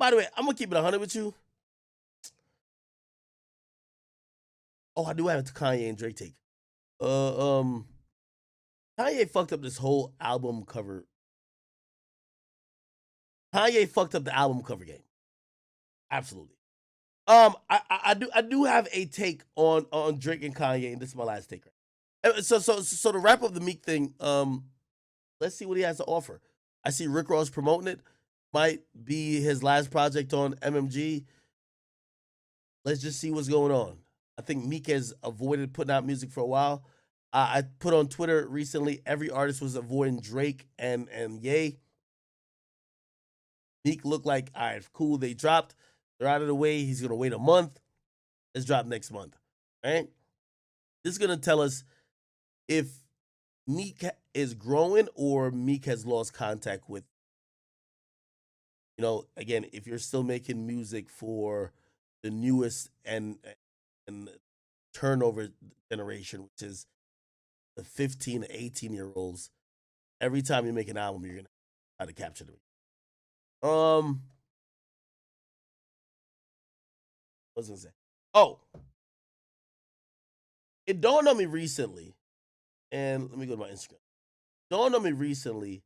by the way, I'm gonna keep it 100 with you. Oh, I do have a Kanye and Drake take. Kanye fucked up this whole album cover. Kanye fucked up the album cover game. Absolutely. I do have a take on Drake and Kanye, and this is my last take. So to wrap up the Meek thing, let's see what he has to offer. I see Rick Ross promoting it. Might be his last project on MMG. Let's just see what's going on. I think Meek has avoided putting out music for a while. I put on Twitter recently, every artist was avoiding Drake and Ye. Meek looked like, all right, cool, they dropped. They're out of the way. He's going to wait a month. Let's drop next month. Right? This is going to tell us if Meek is growing or Meek has lost contact with, again, if you're still making music for the newest and turnover generation, which is the 15 to 18-year-olds, every time you make an album, you're going to try to capture them. What was I going to say? Oh, it dawned on me recently, and let me go to my Instagram. It dawned on me recently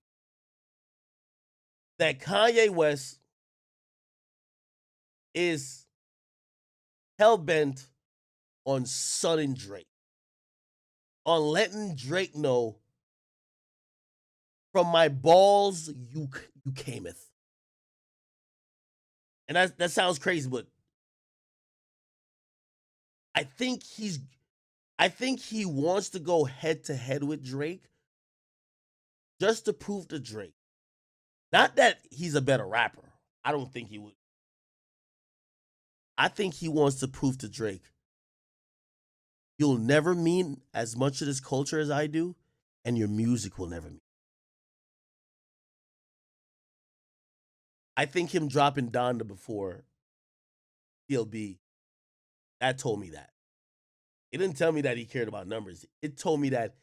that Kanye West is hell-bent on sunning Drake, on letting Drake know, from my balls you cameth. And that sounds crazy, but I think he wants to go head to head with Drake just to prove to Drake, not that he's a better rapper. I don't think he would. I think he wants to prove to Drake, you'll never mean as much of this culture as I do, and your music will never mean. I think him dropping Donda before PLB, that told me that. It didn't tell me that he cared about numbers. It told me that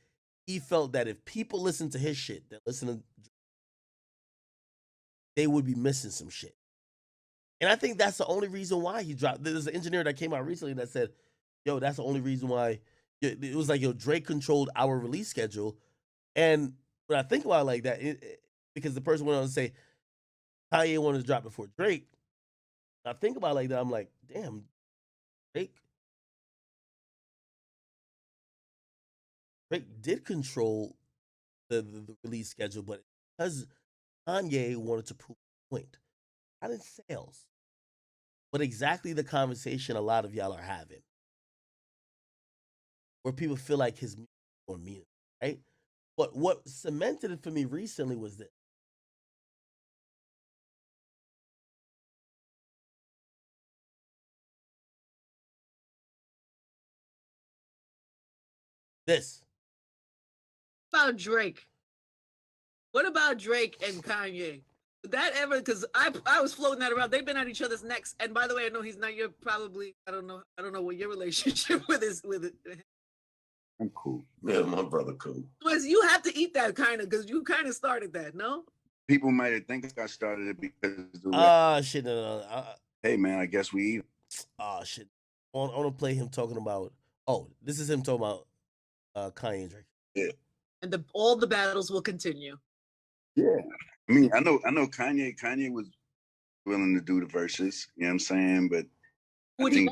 he felt that if people listen to his shit, that listen to, they would be missing some shit. And I think that's the only reason why he dropped. There's an engineer that came out recently that said, yo, that's the only reason why. It was like, yo, Drake controlled our release schedule. And when I think about it like that, because the person went on to say, Kanye wanted to drop before Drake. I think about it like that, I'm like, damn, Drake did control the release schedule, but because Kanye wanted to prove a point, not in sales, but exactly the conversation a lot of y'all are having, where people feel like his music is more meaning, right? But what cemented it for me recently was this. This. About Drake. What about Drake and Kanye? Did that ever? Because I was floating that around. They've been at each other's necks. And by the way, I know he's not your probably. I don't know what your relationship with it. I'm cool. Yeah, my brother cool. Swizz, you have to eat that kind of because you kind of started that, no? People might have think I started it because Shit, no. Hey man, I guess we eat. Shit. I want to play him talking about. Oh, this is him talking about Kanye and Drake. Yeah. And all the battles will continue. Yeah. I mean, I know Kanye was willing to do the verses, you know what I'm saying? But Who did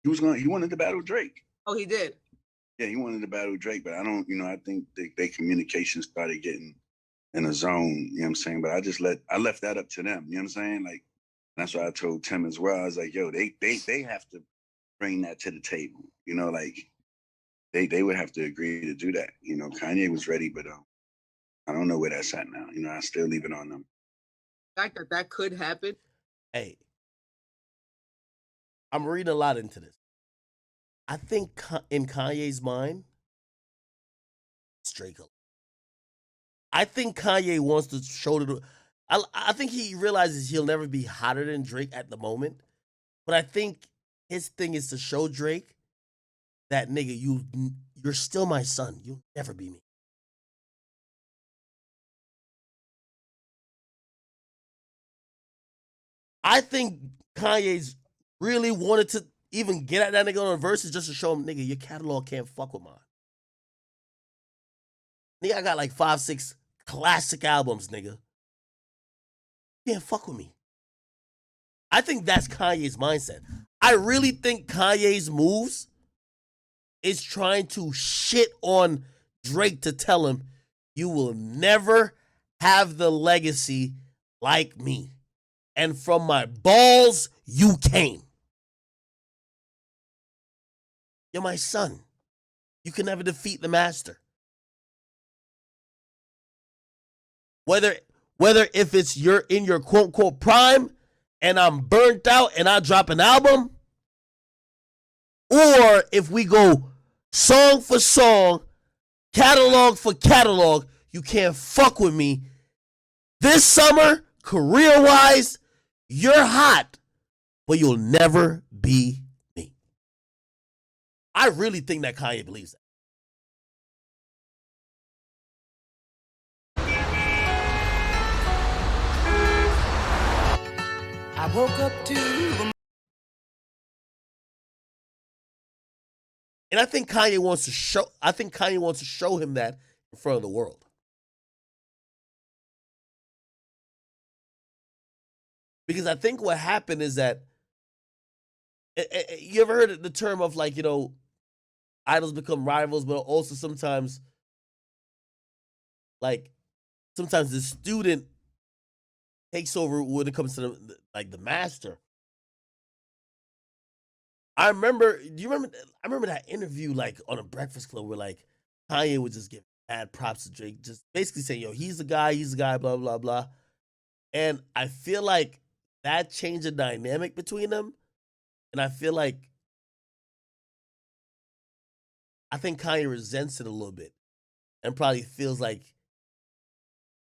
he wanted to battle Drake. Oh, he did. Yeah, he wanted to battle Drake, but I think they communication started getting in a zone, you know what I'm saying? But I left that up to them, you know what I'm saying? Like, that's why I told Tim as well. I was like, yo, they have to bring that to the table, like they would have to agree to do that. Kanye was ready, but I don't know where that's at now. I still leave it on them. The fact that could happen. Hey, I'm reading a lot into this. I think in Kanye's mind, it's Drake. I think Kanye wants to show the. I think he realizes he'll never be hotter than Drake at the moment, but I think his thing is to show Drake that nigga, you're still my son. You'll never be me. I think Kanye's really wanted to even get at that nigga on the verses just to show him, nigga, your catalog can't fuck with mine. Nigga, I got like 5, 6 classic albums, nigga. You can't fuck with me. I think that's Kanye's mindset. I really think Kanye's moves is trying to shit on Drake to tell him, you will never have the legacy like me. And from my balls, you came. You're my son. You can never defeat the master. Whether if it's you're in your quote unquote prime and I'm burnt out and I drop an album, or if we go song for song, catalog for catalog, you can't fuck with me. This summer, career-wise, you're hot, but you'll never be me. I really think that Kanye believes that. I woke up to the... And I think Kanye wants to show him that in front of the world. Because I think what happened is that you ever heard the term of like, idols become rivals, but also sometimes the student takes over when it comes to the master. I remember that interview like on a Breakfast Club where like Kanye would just give mad props to Drake, just basically saying, yo, he's the guy, blah, blah, blah. And I feel like that changed the dynamic between them. And I think Kanye resents it a little bit and probably feels like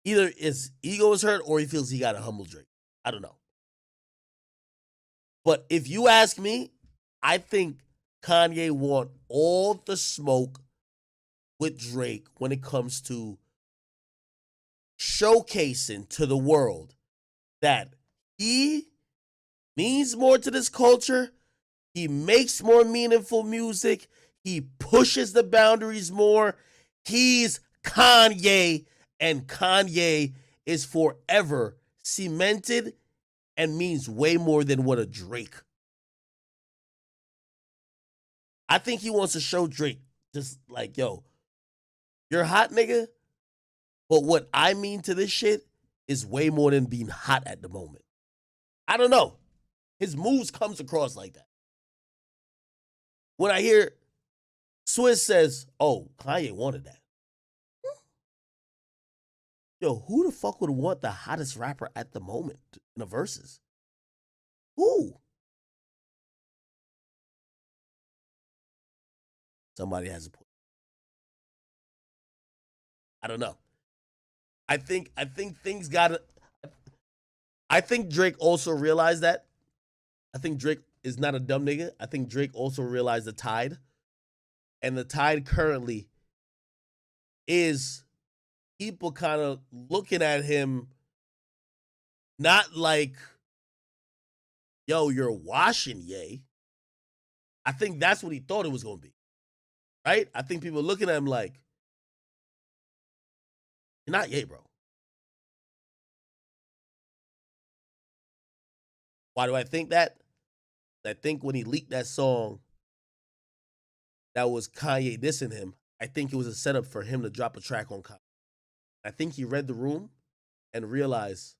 either his ego is hurt or he feels he got to humble Drake. I don't know. But if you ask me, I think Kanye want all the smoke with Drake when it comes to showcasing to the world that he means more to this culture. He makes more meaningful music. He pushes the boundaries more. He's Kanye, and Kanye is forever cemented and means way more than what a Drake. I think he wants to show Drake just like, yo, you're hot, nigga, but what I mean to this shit is way more than being hot at the moment. I don't know. His moves comes across like that. When I hear Swizz says, oh, Kanye wanted that. Yo, who the fuck would want the hottest rapper at the moment in the verses? Who? Somebody has a point. I don't know. I think things got. I think Drake also realized that. I think Drake is not a dumb nigga. I think Drake also realized the tide. And the tide currently is people kind of looking at him not like, yo, you're washing Ye. I think that's what he thought it was going to be. Right? I think people are looking at him like, you're not Ye, bro. Why do I think that? I think when he leaked that song that was Kanye dissing him, I think it was a setup for him to drop a track on Kanye. I think he read the room and realized,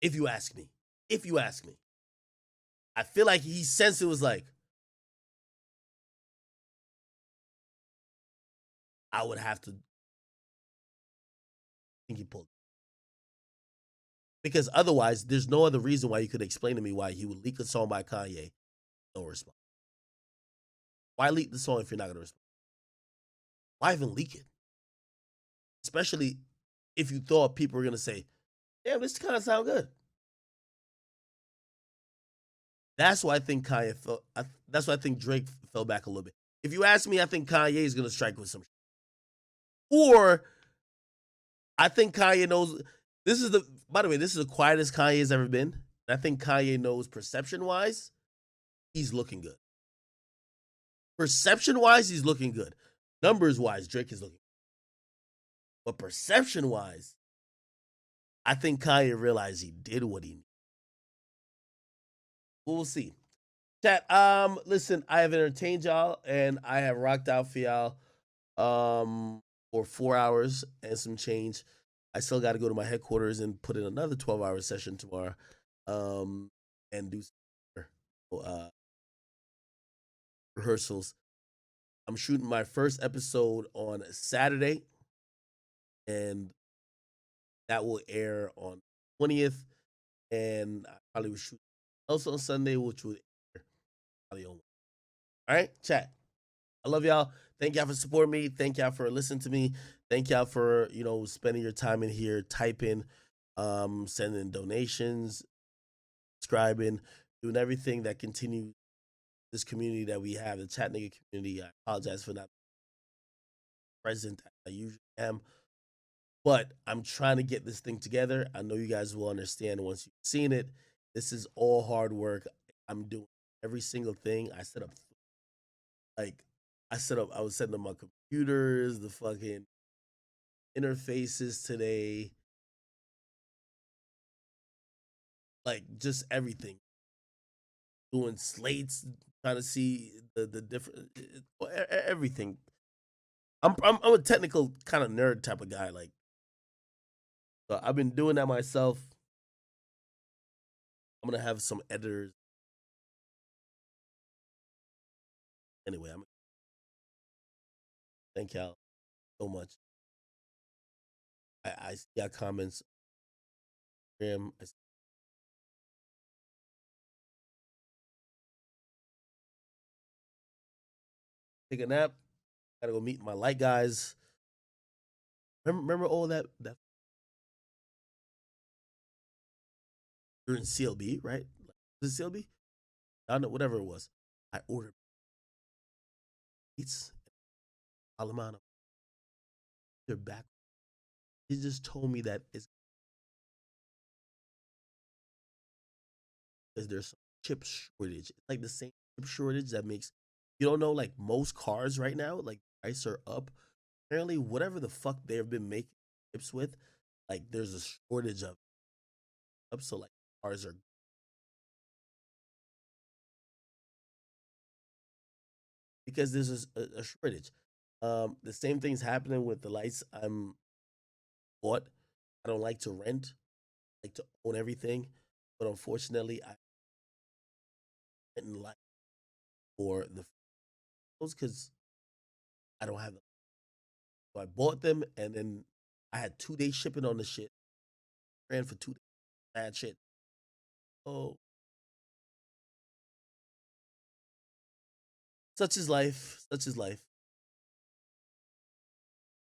if you ask me, I feel like he sensed it was like, I would have to. I think he pulled. Because otherwise, there's no other reason why you could explain to me why he would leak a song by Kanye, no response. Why leak the song if you're not going to respond? Why even leak it? Especially if you thought people were going to say, damn, this kind of sound good. That's why I think Kanye felt. That's why I think Drake fell back a little bit. If you ask me, I think Kanye is going to strike with some. Or I think Kanye knows. By the way, this is the quietest Kanye's ever been. I think Kanye knows perception wise, he's looking good. Perception wise, he's looking good. Numbers wise, Drake is looking good. But perception wise, I think Kanye realized he did what he needed. We'll see. Chat, listen, I have entertained y'all and I have rocked out for y'all for 4 hours and some change. I still got to go to my headquarters and put in another 12-hour session tomorrow, and do some rehearsals. I'm shooting my first episode on Saturday, and that will air on 20th. And I probably will shoot also on Sunday, which will air probably on. All right, chat. I love y'all. Thank y'all for supporting me. Thank y'all for listening to me. Thank y'all for spending your time in here, typing, sending donations, subscribing, doing everything that continues this community that we have, the chat nigga community. I apologize for not present as I usually am, but I'm trying to get this thing together. I know you guys will understand once you've seen it. This is all hard work. I'm doing every single thing. I set up, I was setting up my computers, the fucking interfaces today, like just everything. Doing slates, trying to see the different everything. I'm a technical kind of nerd type of guy, like, so I've been doing that myself. I'm gonna have some editors. Anyway, I'm thank y'all so much. I see y'all comments. Take a nap. Gotta go meet my light guys. Remember all that during CLB, right? Was it CLB? I don't know, whatever it was. I ordered pizza, Alemano. They're back. He just told me that it's because there's some chip shortage. It's like the same chip shortage that makes you don't know, like most cars right now, like price are up. Apparently, whatever the fuck they've been making chips with, like there's a shortage of up. So like cars are because there's a shortage. The same thing's happening with the lights I'm bought. I don't like to rent, I like to own everything, but unfortunately, I didn't like for the because I don't have them. So I bought them, and then I had 2 day shipping on the shit. Ran for 2 days. Bad shit. Oh, such is life. Such is life.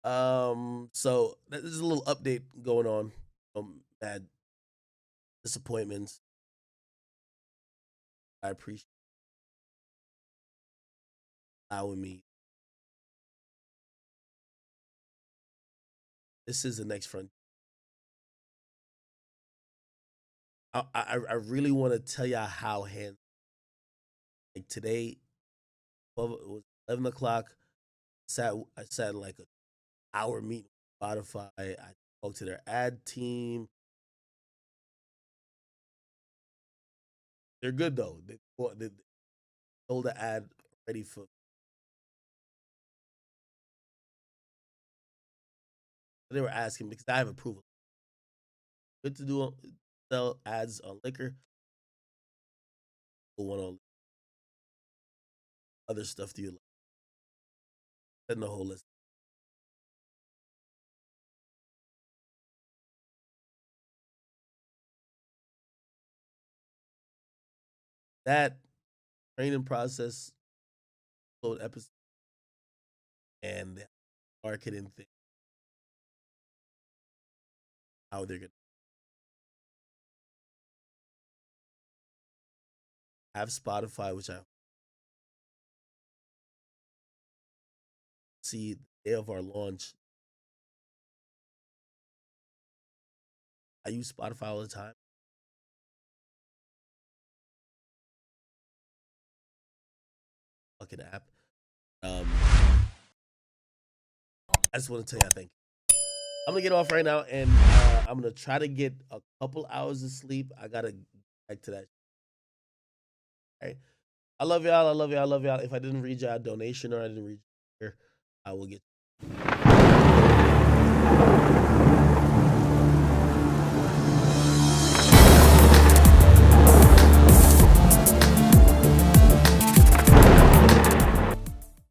So there's a little update going on. Bad disappointments. I appreciate allowing me. This is the next front. I really want to tell y'all how hand like today, 12, it was 11 o'clock. I sat in like an hour meeting with Spotify. I talked to their ad team. They're good though. They sold the ad ready for. They were asking because I have approval. Good to do sell ads on liquor. Or one on other stuff. Do you like? Send the whole list. That training process, upload episode, and the marketing thing. How they're gonna have Spotify, which I see the day of our launch. I use Spotify all the time. Fucking app. I just want to tell you, I think I'm gonna get off right now, and I'm gonna try to get a couple hours of sleep. I gotta get back to that. All right. I love y'all. I love y'all. I love y'all. If I didn't read y'all donation or I didn't read here, I will get.